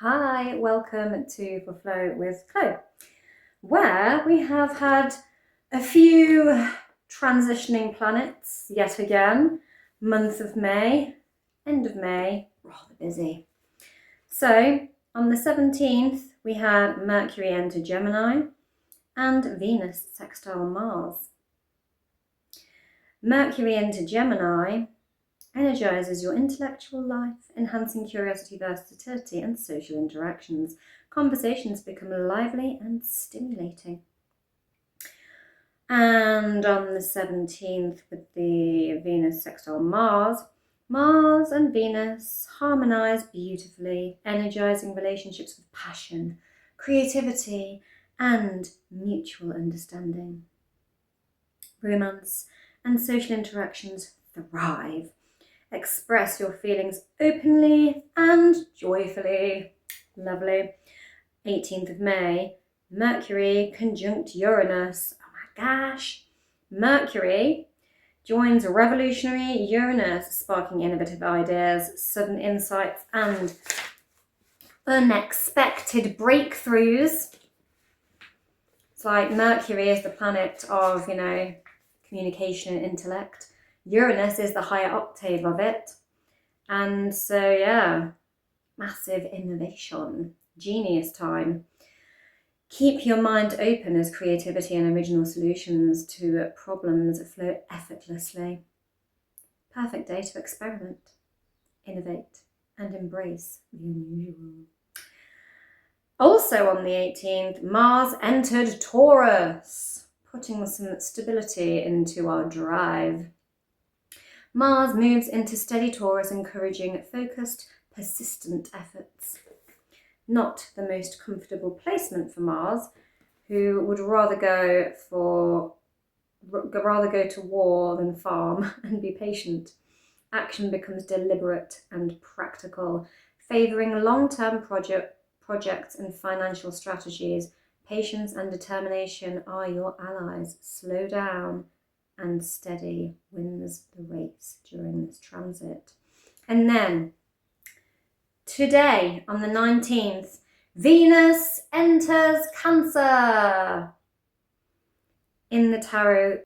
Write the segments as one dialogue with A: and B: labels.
A: Hi, welcome to For Flow with Chloe, where we have had a few transitioning planets yet again. Month of May, end of May, rather busy. So on the 17th, we had Mercury enter Gemini and Venus sextile Mars. Mercury into Gemini energizes your intellectual life, enhancing curiosity, versatility, and social interactions. Conversations become lively and stimulating. And on the 17th, with the Venus sextile Mars, Mars and Venus harmonize beautifully, energizing relationships with passion, creativity, and mutual understanding. Romance and social interactions thrive. Express your feelings openly and joyfully. Lovely. 18th of May, Mercury conjunct Uranus. Oh my gosh. Mercury joins revolutionary Uranus, sparking innovative ideas, sudden insights, and unexpected breakthroughs. It's like Mercury is the planet of, communication and intellect. Uranus is the higher octave of it. And so, yeah, massive innovation, genius time. Keep your mind open as creativity and original solutions to problems flow effortlessly. Perfect day to experiment, innovate, and embrace the unusual. Also on the 18th, Mars entered Taurus, putting some stability into our drive. Mars moves into steady Taurus, encouraging focused, persistent efforts. Not the most comfortable placement for Mars, who would rather go to war than farm and be patient. Action becomes deliberate and practical, favouring long-term projects and financial strategies. Patience and determination are your allies. Slow down and steady wins the race during this transit. And then today, on the 19th, Venus enters Cancer. In the tarot,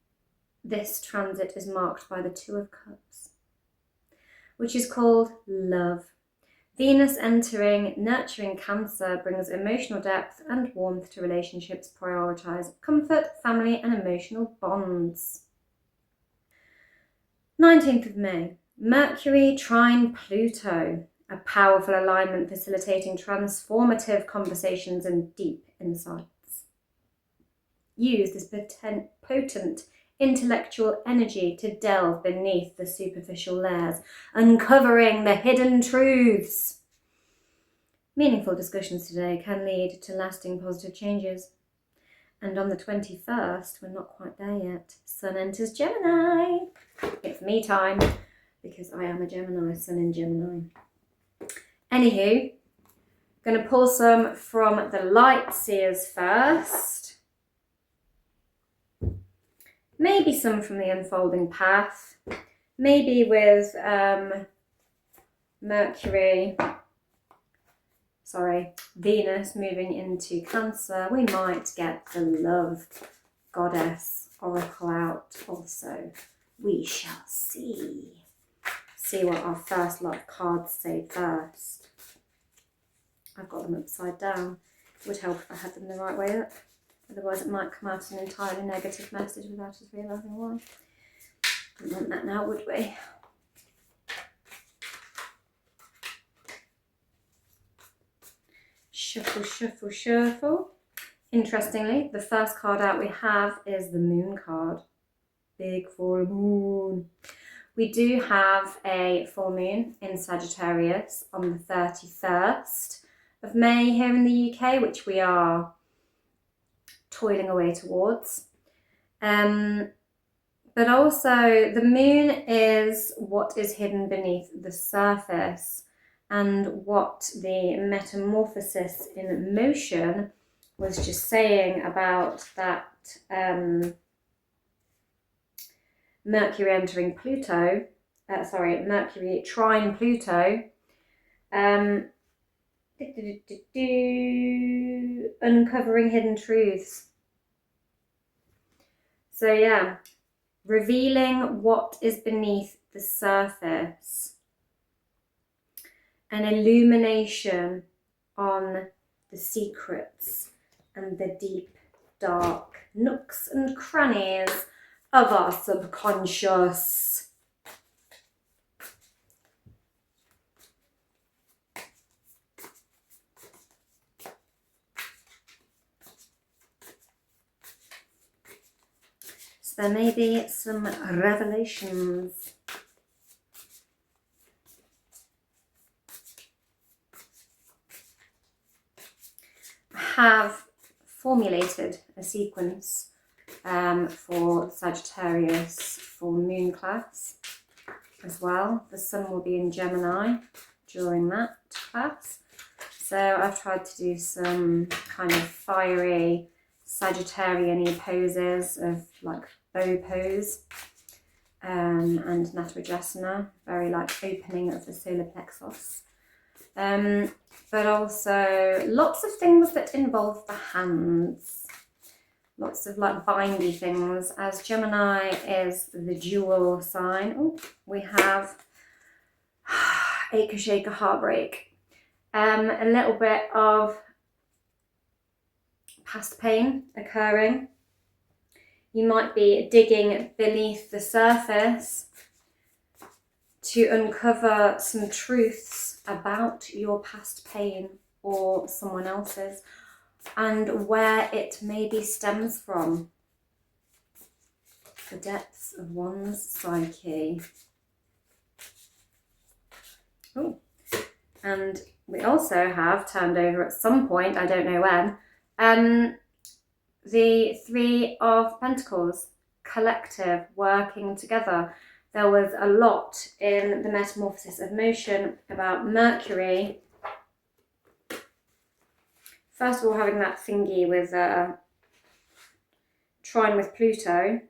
A: this transit is marked by the Two of Cups, which is called love. Venus entering nurturing Cancer brings emotional depth and warmth to relationships, prioritize comfort, family, and emotional bonds. 19th of May, Mercury trine Pluto, a powerful alignment facilitating transformative conversations and deep insights. Use this potent intellectual energy to delve beneath the superficial layers, uncovering the hidden truths. Meaningful discussions today can lead to lasting positive changes. And on the 21st, we're not quite there yet, Sun enters Gemini. It's me time, because I am a Gemini, Sun in Gemini. Anywho, going to pull some from the light seers first. Maybe some from the unfolding path. Maybe with Venus moving into Cancer, we might get the love goddess oracle out also. We shall see. See what our first lot of cards say first. I've got them upside down. It would help if I had them the right way up. Otherwise it might come out as an entirely negative message without us realising why. We want that now, would we? Shuffle, shuffle, shuffle. Interestingly, the first card out we have is the Moon card. Big full moon. We do have a full moon in Sagittarius on the 31st of May here in the UK, which we are toiling away towards. But also the moon is what is hidden beneath the surface, and what the metamorphosis in motion was just saying about that Mercury entering Pluto, Mercury trine Pluto, Uncovering hidden truths. So yeah, revealing what is beneath the surface. An illumination on the secrets and the deep, dark nooks and crannies of our subconscious. So there may be some revelations. I have formulated a sequence for Sagittarius for moon class as well. The sun will be in Gemini during that class. So I've tried to do some kind of fiery Sagittarian-y poses of like bow pose and Natarajasana, very like opening of the solar plexus. But also lots of things that involve the hands. Lots of like bindy things, as Gemini is the jewel sign. Oh, we have acre shaker heartbreak. A little bit of past pain occurring. You might be digging beneath the surface to uncover some truths about your past pain or someone else's and where it maybe stems from. The depths of one's psyche. Oh, and we also have turned over at some point, I don't know when, the Three of Pentacles, collective, working together. There was a lot in the Metamorphosis of Motion about Mercury. First of all, having that thingy with trine with Pluto.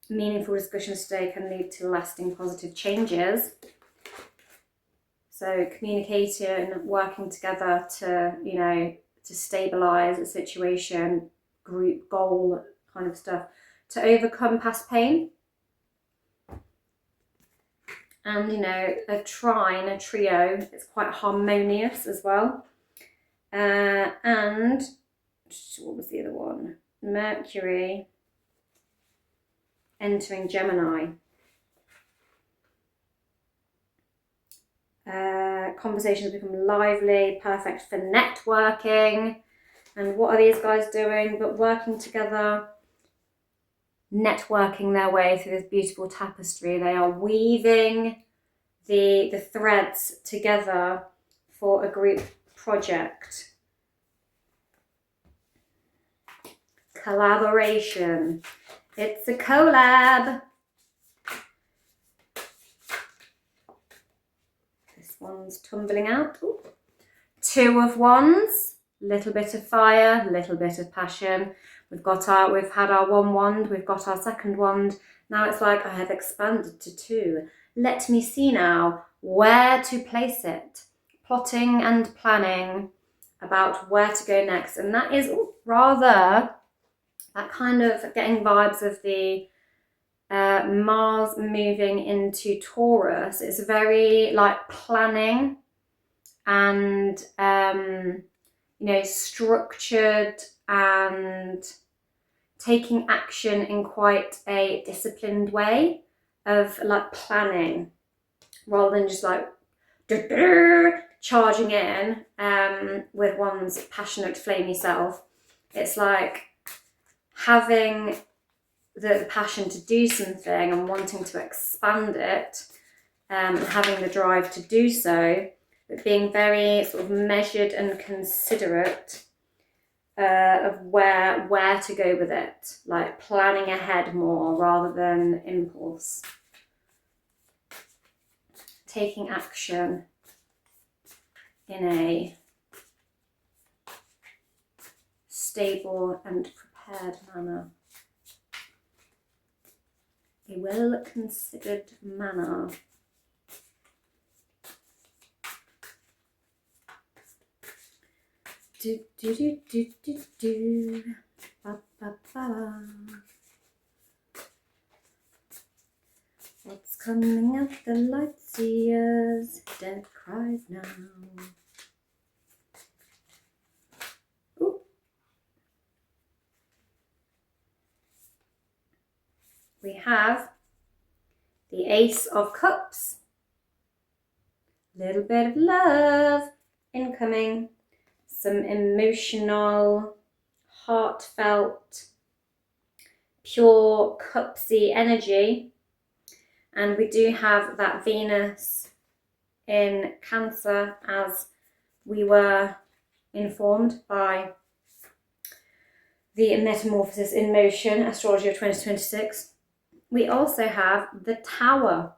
A: Meaningful discussions today can lead to lasting positive changes. So communicating, working together to, you know, to stabilise a situation, group goal kind of stuff, to overcome past pain. And, you know, a trine, a trio, it's quite harmonious as well. And what was the other one? Mercury entering Gemini. Conversations become lively, perfect for networking. And what are these guys doing but working together, networking their way through this beautiful tapestry? They are weaving the threads together for a group project. Collaboration. It's a collab. This one's tumbling out. Ooh. Two of Wands. Little bit of fire, little bit of passion. We've had our one wand, we've got our second wand. Now it's like I have expanded to two. Let me see now where to place it. Plotting and planning about where to go next. And that is rather that kind of getting vibes of the Mars moving into Taurus. It's very like planning and you know, structured and taking action in quite a disciplined way of like planning rather than just like charging in with one's passionate flamey self. It's like having the passion to do something and wanting to expand it and having the drive to do so, but being very sort of measured and considerate of where to go with it, like planning ahead more rather than impulse. Taking action in a stable and prepared manner. A well-considered manner. Do, do, do, do, do, do. Ba, ba, ba. What's coming up the light seers? Death cries now. Ooh. We have the Ace of Cups. Little bit of love incoming. Some emotional, heartfelt, pure cupsy energy. And we do have that Venus in Cancer, as we were informed by the Metamorphosis in Motion, Astrology of 2026. We also have the Tower.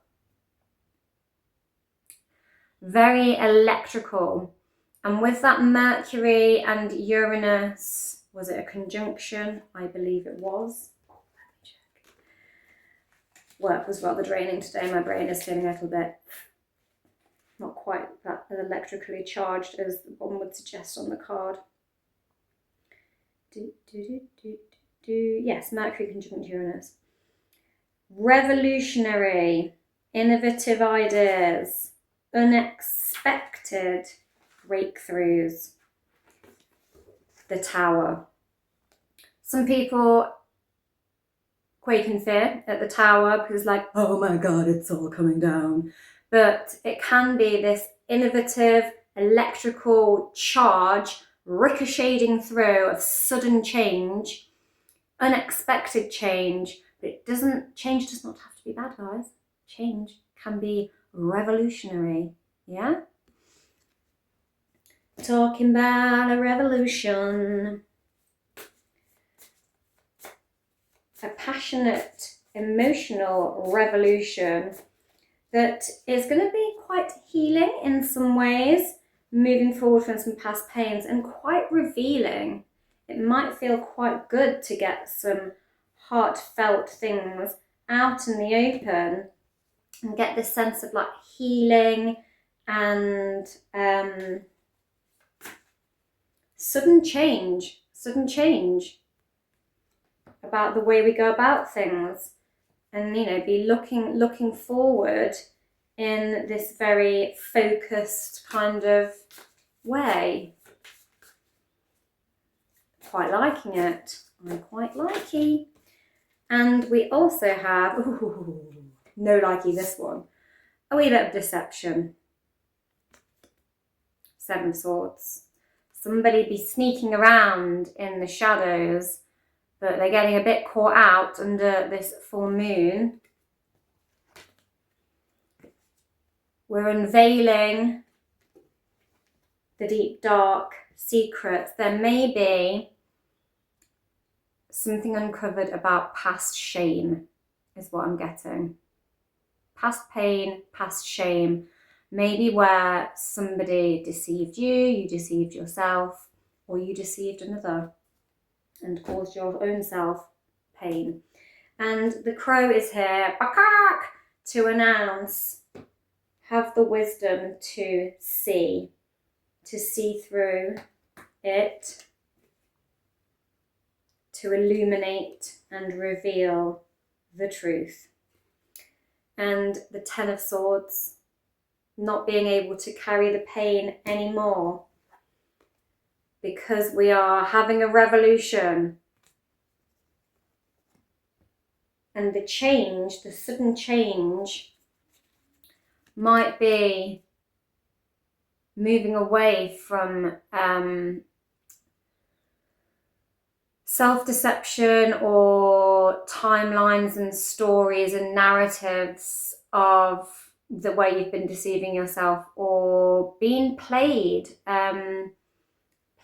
A: Very electrical. And with that Mercury and Uranus, was it a conjunction? I believe it was. Let me check. Work was rather draining today. My brain is feeling a little bit not quite that electrically charged as one would suggest on the card. Yes, Mercury conjunct Uranus. Revolutionary, innovative ideas, unexpected breakthroughs. The Tower. Some people quake in fear at the Tower because, like, oh my God, it's all coming down. But it can be this innovative, electrical charge ricocheting through of sudden change, unexpected change. But change does not have to be bad, guys. Change can be revolutionary, yeah? Talking about a revolution. A passionate, emotional revolution that is going to be quite healing in some ways, moving forward from some past pains, and quite revealing. It might feel quite good to get some heartfelt things out in the open and get this sense of like healing and sudden change about the way we go about things, and be looking forward in this very focused kind of way. Quite liking it. I'm quite likey. And we also have, no likey this one, a wee bit of deception. Seven of Swords. Somebody be sneaking around in the shadows, but they're getting a bit caught out under this full moon. We're unveiling the deep, dark secrets. There may be something uncovered about past shame, is what I'm getting. Past pain, past shame. Maybe where somebody deceived you, you deceived yourself, or you deceived another and caused your own self pain. And the crow is here to announce, have the wisdom to see through it, to illuminate and reveal the truth. And the Ten of Swords, not being able to carry the pain anymore because we are having a revolution. And the change, the sudden change, might be moving away from self-deception or timelines and stories and narratives of the way you've been deceiving yourself, or being played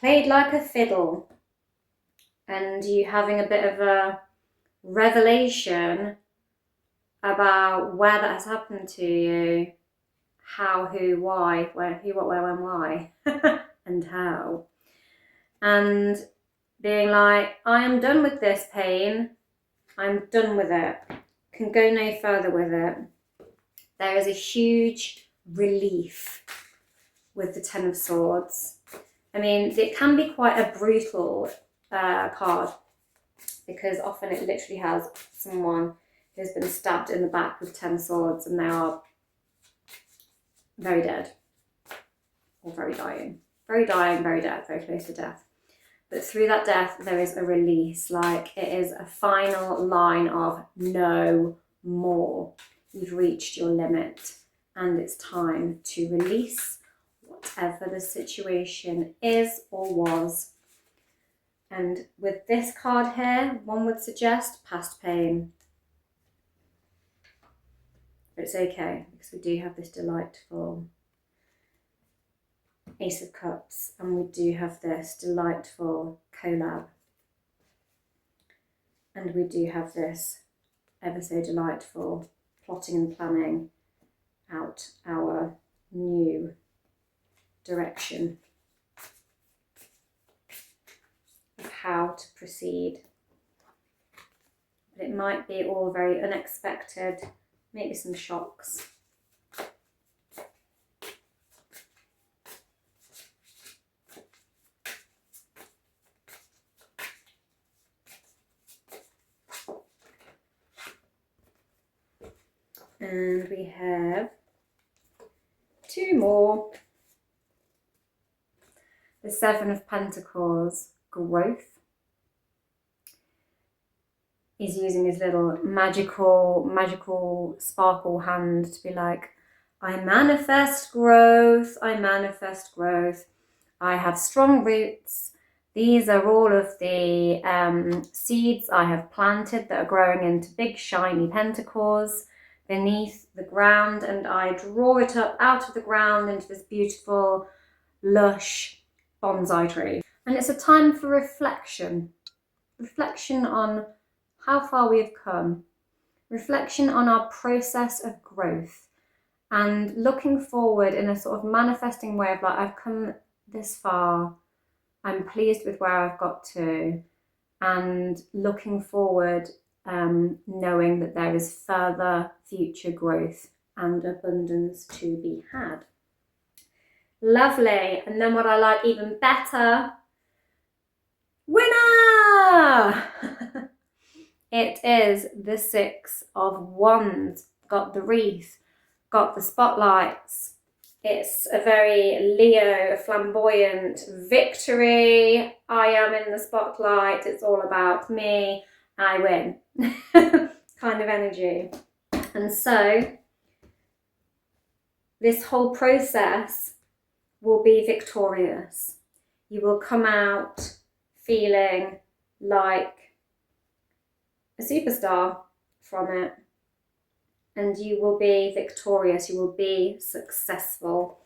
A: like a fiddle, and you having a bit of a revelation about where that has happened to you, how, who, why, where, who, what, where, when, why, and how. And being like, I am done with this pain. I'm done with it. Can go no further with it. There is a huge relief with the Ten of Swords. I mean, it can be quite a brutal card, because often it literally has someone who's been stabbed in the back with 10 swords and they are very dead or very dying. Very dying, very dead, very close to death. But through that death, there is a release. Like, it is a final line of no more. You've reached your limit and it's time to release whatever the situation is or was. And with this card here, one would suggest past pain. But it's okay, because we do have this delightful Ace of Cups, and we do have this delightful collab. And we do have this ever so delightful plotting and planning out our new direction of how to proceed. But it might be all very unexpected, maybe some shocks. And we have two more. The Seven of Pentacles, growth. He's using his little magical sparkle hand to be like, I manifest growth, I manifest growth. I have strong roots. These are all of the seeds I have planted that are growing into big shiny pentacles beneath the ground, and I draw it up out of the ground into this beautiful, lush bonsai tree. And it's a time for reflection. Reflection on how far we have come. Reflection on our process of growth. And looking forward in a sort of manifesting way of like, I've come this far. I'm pleased with where I've got to. And looking forward, knowing that there is further future growth and abundance to be had. Lovely. And then what I like even better, winner! It is the Six of Wands. Got the wreath, got the spotlights. It's a very Leo, flamboyant victory. I am in the spotlight. It's all about me. I win kind of energy. And so this whole process will be victorious. You will come out feeling like a superstar from it, and you will be victorious. You will be successful.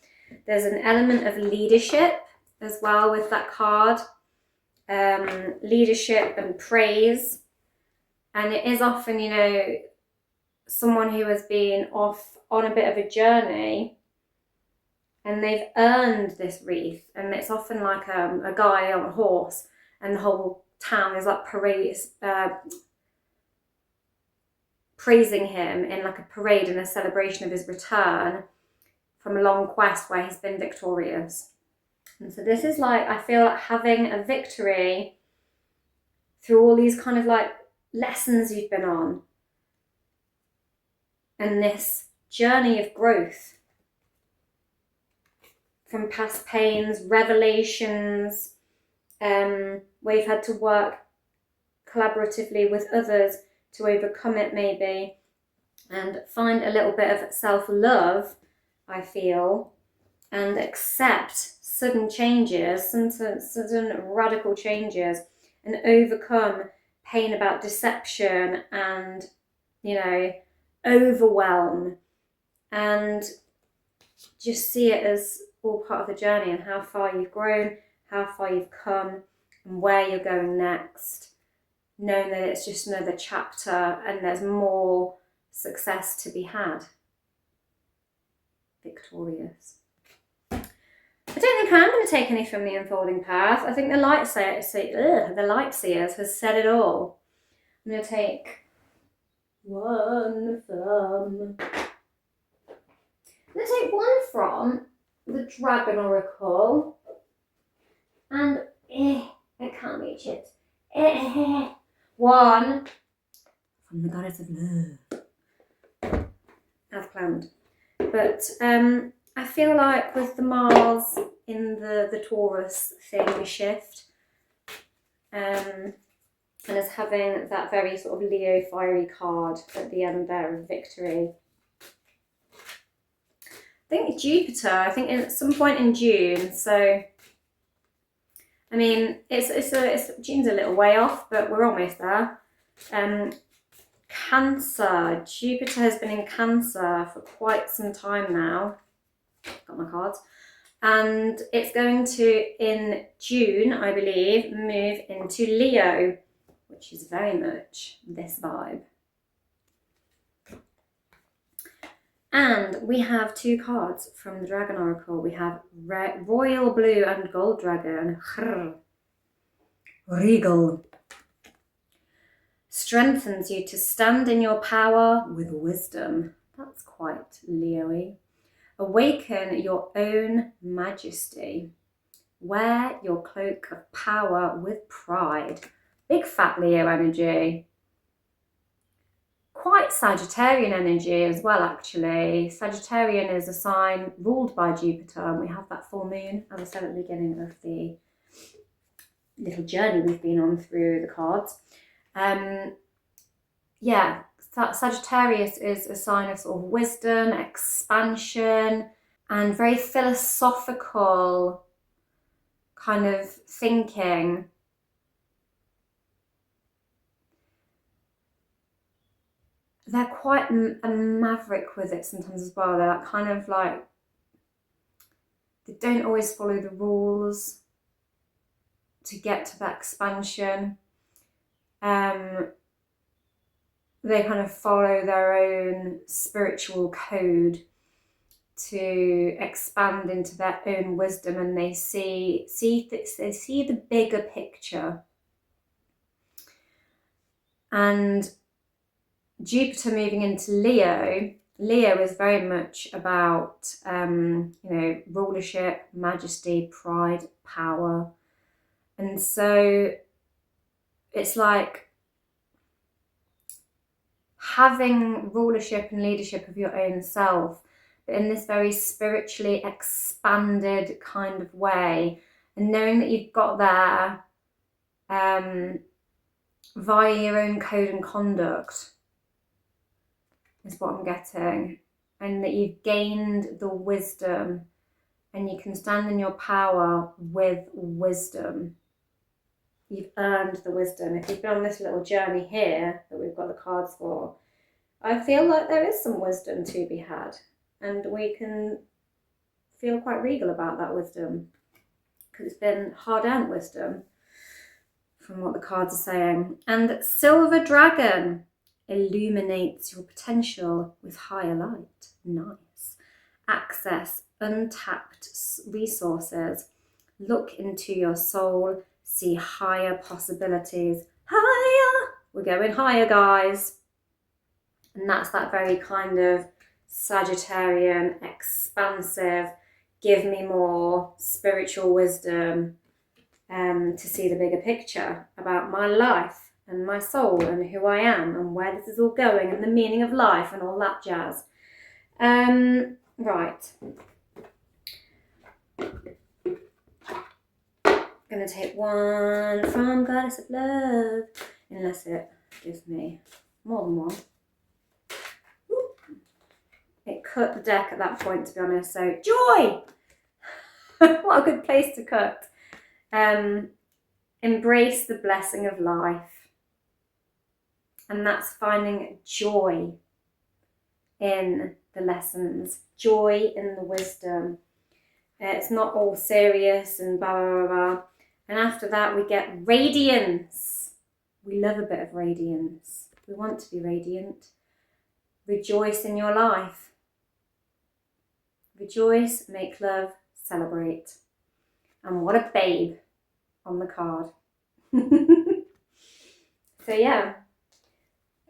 A: There's an element of leadership as well with that card, leadership and praise. And it is often, you know, someone who has been off on a bit of a journey and they've earned this wreath. And it's often like a guy on a horse and the whole town is like praising him in like a parade and a celebration of his return from a long quest where he's been victorious. And so this is like, I feel like having a victory through all these kind of like lessons you've been on and this journey of growth from past pains, revelations, where you've had to work collaboratively with others to overcome it maybe, and find a little bit of self-love, I feel, and accept sudden changes, sudden radical changes, and overcome pain about deception and, you know, overwhelm, and just see it as all part of the journey and how far you've grown, how far you've come, and where you're going next. Knowing that it's just another chapter and there's more success to be had. Victorious. I don't think I'm going to take any from the unfolding path. I think the light seers has said it all. I'm going to take one from... I'm going to take one from the Dragon Oracle. And I can't reach it. 1 from the goddess of love, as planned. But I feel like with the Mars in the Taurus thing shift, and as having that very sort of Leo fiery card at the end there of victory. I think Jupiter, at some point in June, so I mean June's a little way off, but we're almost there. Cancer, Jupiter has been in Cancer for quite some time now. Got my cards. And it's going to, in June, I believe, move into Leo, which is very much this vibe. And we have 2 cards from the Dragon Oracle. We have Royal Blue and Gold Dragon. Regal. Strengthens you to stand in your power with wisdom. That's quite Leo-y. Awaken your own majesty. Wear your cloak of power with pride. Big fat Leo energy. Quite Sagittarian energy as well, actually. Sagittarian is a sign ruled by Jupiter, and we have that full moon, as I said at the beginning of the little journey we've been on through the cards. Yeah, Sagittarius is a sign of sort of wisdom, expansion, and very philosophical kind of thinking. They're quite a maverick with it sometimes as well. They're kind of like, they don't always follow the rules to get to that expansion. They kind of follow their own spiritual code to expand into their own wisdom, and they see the bigger picture. And Jupiter moving into Leo is very much about rulership, majesty, pride, power. And so it's like having rulership and leadership of your own self, but in this very spiritually expanded kind of way, and knowing that you've got there via your own code and conduct is what I'm getting, and that you've gained the wisdom and you can stand in your power with wisdom. You've earned the wisdom. If you've been on this little journey here that we've got the cards for, I feel like there is some wisdom to be had, and we can feel quite regal about that wisdom because it's been hard-earned wisdom from what the cards are saying. And Silver Dragon illuminates your potential with higher light. Nice. Access untapped resources. Look into your soul. See higher possibilities. Higher! We're going higher, guys. And that's that very kind of Sagittarian, expansive, give me more spiritual wisdom to see the bigger picture about my life and my soul and who I am and where this is all going and the meaning of life and all that jazz. Right. I'm going to take one from Goddess of Love, unless it gives me more than one. It cut the deck at that point, to be honest, so joy! What a good place to cut. Embrace the blessing of life. And that's finding joy in the lessons, joy in the wisdom. It's not all serious and blah, blah, blah, blah. And after that, we get radiance. We love a bit of radiance. We want to be radiant. Rejoice in your life. Rejoice, make love, celebrate. And what a babe on the card. So yeah,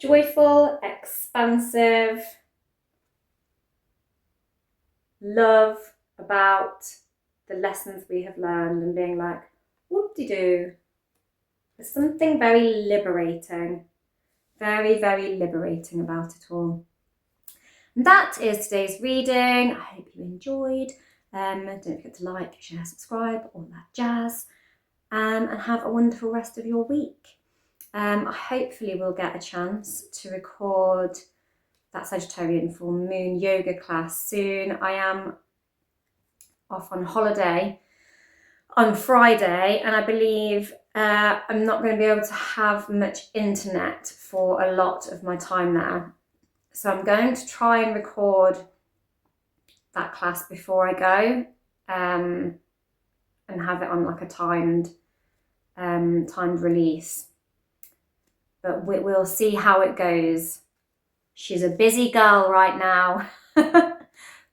A: joyful, expansive, love about the lessons we have learned and being like, Whoop-de-doo. There's something very liberating, very, very liberating about it all. And that is today's reading. I hope you enjoyed. Don't forget to like, share, subscribe, all that jazz. And have a wonderful rest of your week. Hopefully we'll get a chance to record that Sagittarian full moon yoga class soon. I am off on holiday on Friday, and I believe I'm not going to be able to have much internet for a lot of my time there. So I'm going to try and record that class before I go, and have it on like a timed release. But we'll see how it goes. She's a busy girl right now.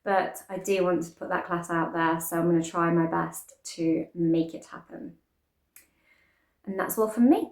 A: But I do want to put that class out there, so I'm going to try my best to make it happen. And that's all from me.